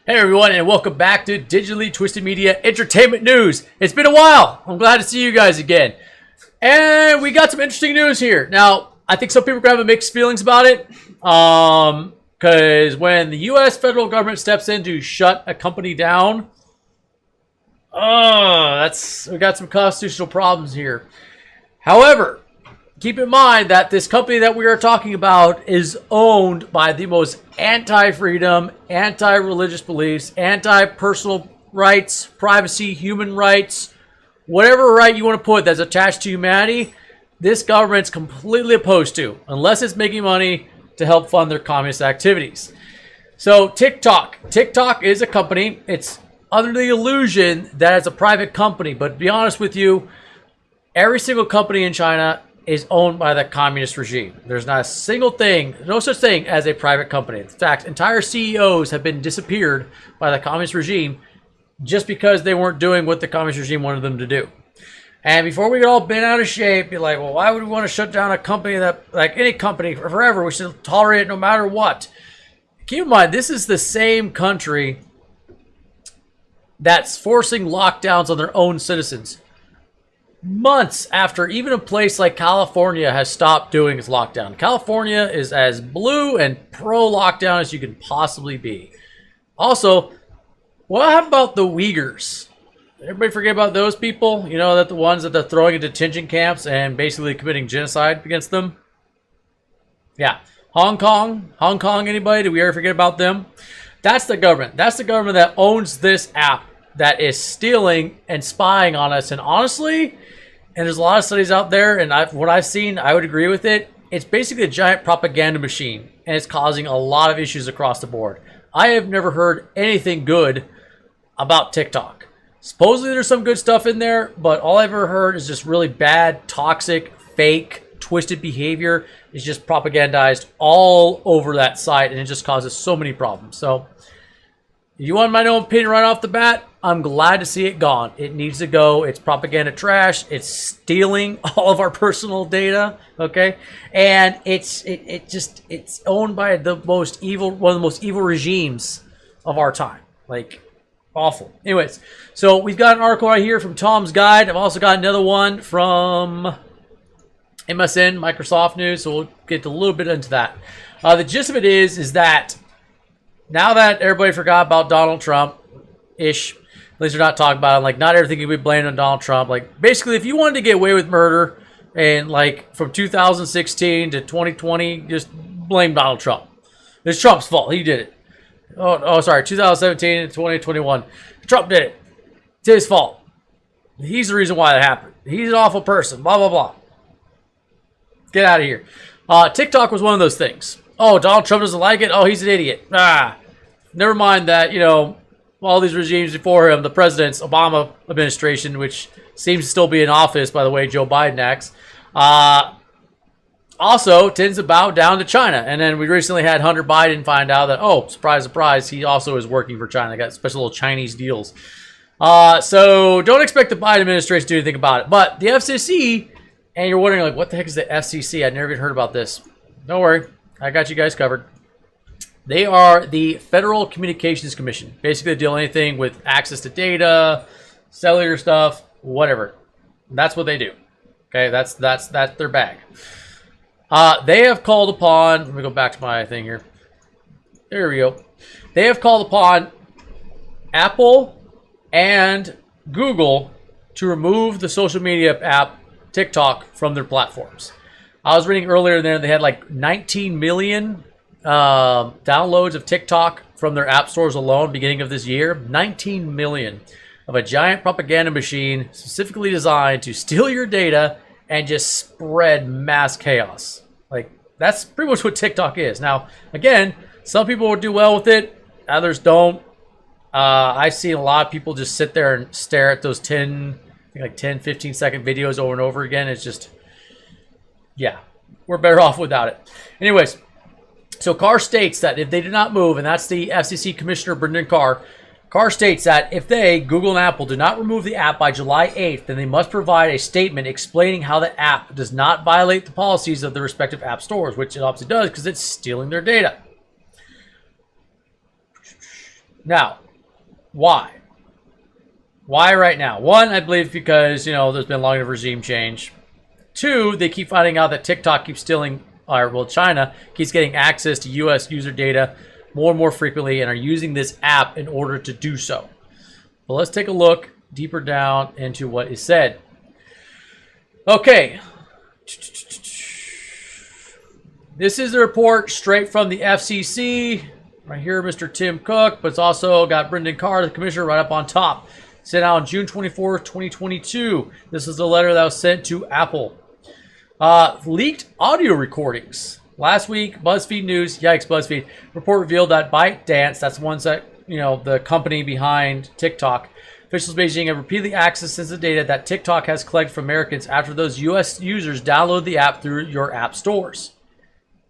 Hey everyone, and welcome back to Digitally Twisted Media Entertainment News. It's been a while. I'm glad to see you guys again. And we got some interesting news here. Now, I think some people are going to have mixed feelings about it. Because when the U.S. federal government steps in to shut a company down, we got some constitutional problems here. However, keep in mind that this company that we are talking about is owned by the most anti-freedom, anti-religious beliefs, anti-personal rights, privacy, human rights, whatever right you want to put that's attached to humanity, this government's completely opposed to, unless it's making money to help fund their communist activities. So TikTok is a company. It's under the illusion that it's a private company, but to be honest with you, every single company in China is owned by the communist regime. There's not a single thing, no such thing as a private company. In fact, entire CEOs have been disappeared by the communist regime just because they weren't doing what the communist regime wanted them to do. And before we get all bent out of shape, be like, well, why would we want to shut down a company that, like any company, forever? We should tolerate it no matter what. Keep in mind, this is the same country that's forcing lockdowns on their own citizens months after even a place like California has stopped doing its lockdown. California is as blue and pro-lockdown as you can possibly be. Also, what about the Uyghurs? Everybody forget about those people? You know, that the ones that they're throwing in detention camps and basically committing genocide against them? Yeah. Hong Kong, anybody? Did we ever forget about them? That's the government. That's the government that owns this app that is stealing and spying on us. And honestly, and there's a lot of studies out there, and what I've seen, I would agree with it. It's basically a giant propaganda machine, and it's causing a lot of issues across the board. I have never heard anything good about TikTok. Supposedly there's some good stuff in there, but all I've ever heard is just really bad, toxic, fake, twisted behavior. It's just propagandized all over that site, and it just causes so many problems. So if you want my own opinion right off the bat, I'm glad to see it gone. It needs to go. It's propaganda trash. It's stealing all of our personal data, okay? And it's owned by the most evil, one of the most evil regimes of our time. Like, awful. Anyways, so we've got an article right here from Tom's Guide. I've also got another one from MSN, Microsoft News, so we'll get a little bit into that. The gist of it is that now that everybody forgot about Donald Trump-ish, at least they're not talking about it, like not everything can be blamed on Donald Trump. Like basically, if you wanted to get away with murder and like from 2016 to 2020, just blame Donald Trump. It's Trump's fault. He did it. Sorry, 2017 to 2021. Trump did it. It's his fault. He's the reason why that happened. He's an awful person. Blah, blah, blah. Get out of here. TikTok was one of those things. Oh, Donald Trump doesn't like it? Oh, he's an idiot. Never mind that, you know, all these regimes before him, the president's Obama administration, which seems to still be in office, by the way, Joe Biden acts, also tends to bow down to China. And then we recently had Hunter Biden find out that, oh, surprise, surprise, he also is working for China. They got special little Chinese deals. So don't expect the Biden administration to do anything about it. But the FCC, and you're wondering, like, what the heck is the FCC? I've never even heard about this. Don't worry. I got you guys covered. They are the Federal Communications Commission. Basically, they deal anything with access to data, cellular stuff, whatever. That's what they do. Okay, that's their bag. They have called upon. Let me go back to my thing here. There we go. They have called upon Apple and Google to remove the social media app TikTok from their platforms. I was reading earlier there they had like 19 million downloads of TikTok from their app stores alone beginning of this year. 19 million of a giant propaganda machine specifically designed to steal your data and just spread mass chaos. Like, that's pretty much what TikTok is. Now, again, some people will do well with it, others don't. I've seen a lot of people just sit there and stare at those 10, 15 second videos over and over again. It's just, yeah, we're better off without it. Anyways, so Carr states that if they do not move, and that's the FCC Commissioner Brendan Carr, Carr states that if they, Google and Apple, do not remove the app by July 8th, then they must provide a statement explaining how the app does not violate the policies of the respective app stores, which it obviously does because it's stealing their data. Now, why? Why right now? One, I believe because, there's been long enough regime change. Two, they keep finding out that TikTok keeps stealing, China keeps getting access to U.S. user data more and more frequently and are using this app in order to do so. But let's take a look deeper down into what is said. Okay. This is a report straight from the FCC. Right here, Mr. Tim Cook, but it's also got Brendan Carr, the commissioner, right up on top. Sent out on June 24th, 2022. This is the letter that was sent to Apple. Leaked audio recordings. Last week, BuzzFeed News, yikes, BuzzFeed, report revealed that ByteDance, that's the ones that, the company behind TikTok, officials in Beijing have repeatedly accessed sensitive data that TikTok has collected from Americans after those U.S. users download the app through your app stores.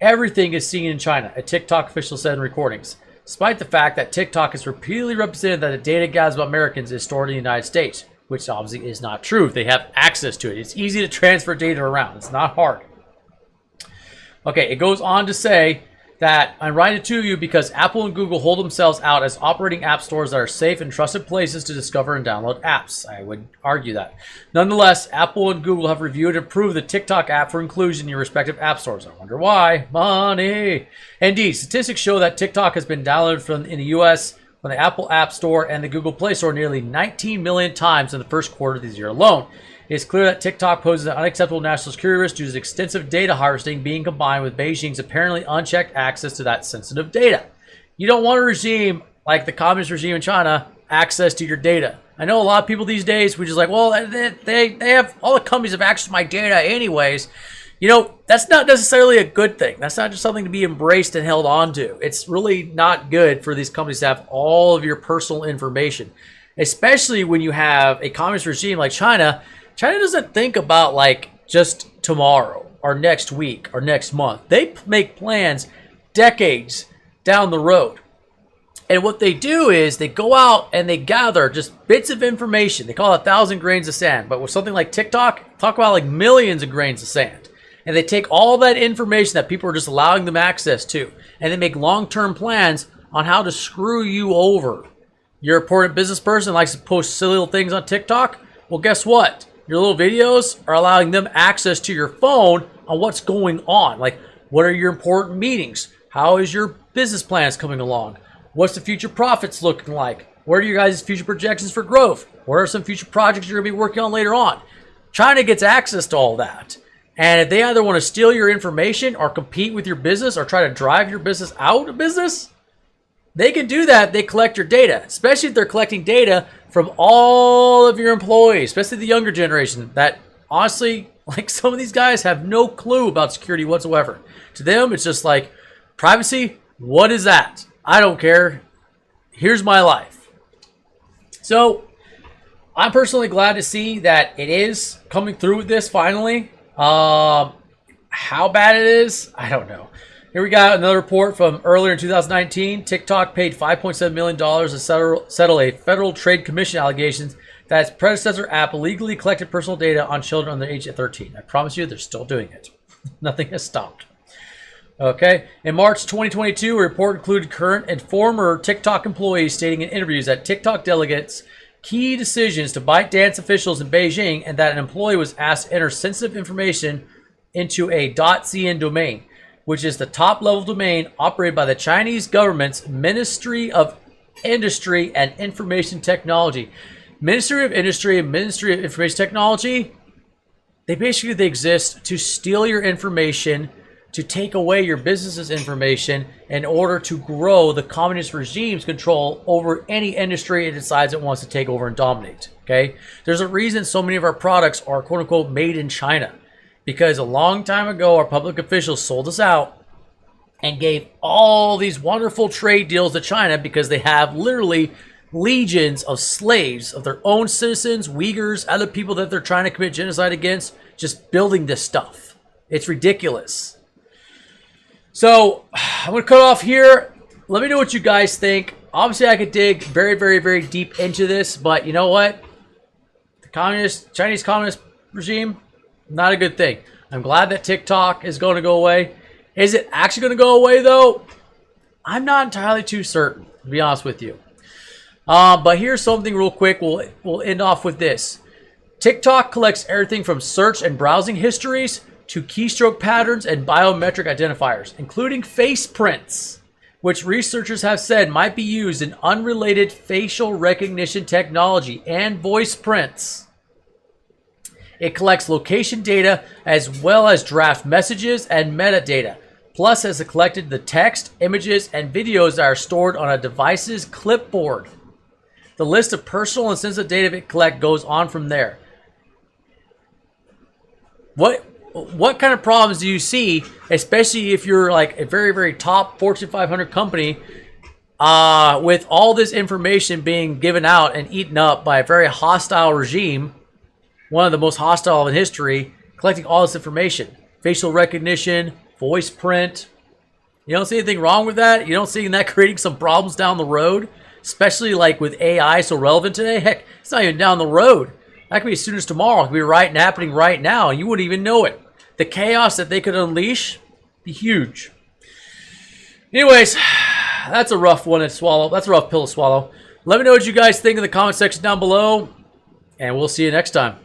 Everything is seen in China, a TikTok official said in recordings, despite the fact that TikTok has repeatedly represented that the data gathered about Americans is stored in the United States, which obviously is not true. They have access to it. It's easy to transfer data around. It's not hard. Okay, it goes on to say that I'm writing it to you because Apple and Google hold themselves out as operating app stores that are safe and trusted places to discover and download apps. I would argue that. Nonetheless, Apple and Google have reviewed and approved the TikTok app for inclusion in your respective app stores. I wonder why. Money. Indeed, statistics show that TikTok has been downloaded in the U.S. from the Apple App Store and the Google Play Store nearly 19 million times in the first quarter of this year alone. It is clear that TikTok poses an unacceptable national security risk due to extensive data harvesting being combined with Beijing's apparently unchecked access to that sensitive data. You don't want a regime like the communist regime in China access to your data. I know a lot of people these days, we just like, well, they have, all the companies have access to my data anyways. That's not necessarily a good thing. That's not just something to be embraced and held on to. It's really not good for these companies to have all of your personal information, especially when you have a communist regime like China. China doesn't think about like just tomorrow or next week or next month. They make plans decades down the road. And what they do is they go out and they gather just bits of information. They call it 1,000 grains of sand. But with something like TikTok, talk about like millions of grains of sand. And they take all that information that people are just allowing them access to, and they make long-term plans on how to screw you over. You're an important business person likes to post silly little things on TikTok. Well, guess what? Your little videos are allowing them access to your phone on what's going on. Like, what are your important meetings? How is your business plans coming along? What's the future profits looking like? What are your guys' future projections for growth? What are some future projects you're going to be working on later on? China gets access to all that. And if they either want to steal your information or compete with your business or try to drive your business out of business, they can do that. They collect your data, especially if they're collecting data from all of your employees, especially the younger generation that honestly, like some of these guys have no clue about security whatsoever. To them, it's just like, privacy, what is that? I don't care. Here's my life. So I'm personally glad to see that it is coming through with this finally. How bad it is, I don't know. Here we got another report from earlier in 2019. TikTok paid $5.7 million to settle a Federal Trade Commission allegations that its predecessor app illegally collected personal data on children under the age of 13. I promise you, they're still doing it. Nothing has stopped. Okay. In March 2022, a report included current and former TikTok employees stating in interviews that TikTok delegates key decisions to ByteDance officials in Beijing, and that an employee was asked to enter sensitive information into a .cn domain, which is the top-level domain operated by the Chinese government's Ministry of Industry and Information Technology. Ministry of Industry and Ministry of Information Technology, they exist to steal your information, to take away your business's information in order to grow the communist regime's control over any industry it decides it wants to take over and dominate. Okay? There's a reason so many of our products are quote-unquote made in China. Because a long time ago, our public officials sold us out and gave all these wonderful trade deals to China because they have literally legions of slaves of their own citizens, Uyghurs, other people that they're trying to commit genocide against, just building this stuff. It's ridiculous. So I'm going to cut off here. Let me know what you guys think. Obviously, I could dig very, very, very deep into this, but you know what? The Chinese communist regime, not a good thing. I'm glad that TikTok is going to go away. Is it actually going to go away, though? I'm not entirely too certain, to be honest with you. But here's something real quick. We'll end off with this. TikTok collects everything from search and browsing histories to keystroke patterns and biometric identifiers, including face prints, which researchers have said might be used in unrelated facial recognition technology and voice prints. It collects location data as well as draft messages and metadata, plus has collected the text, images, and videos that are stored on a device's clipboard. The list of personal and sensitive data it collects goes on from there. What kind of problems do you see, especially if you're like a very, very top Fortune 500 company, with all this information being given out and eaten up by a very hostile regime, one of the most hostile in history, collecting all this information, facial recognition, voice print? You don't see anything wrong with that? You don't see that creating some problems down the road, especially like with AI so relevant today? Heck, it's not even down the road. That could be as soon as tomorrow. It could be happening right now, and you wouldn't even know it. The chaos that they could unleash be huge. Anyways, that's a rough one to swallow. That's a rough pill to swallow. Let me know what you guys think in the comment section down below, and we'll see you next time.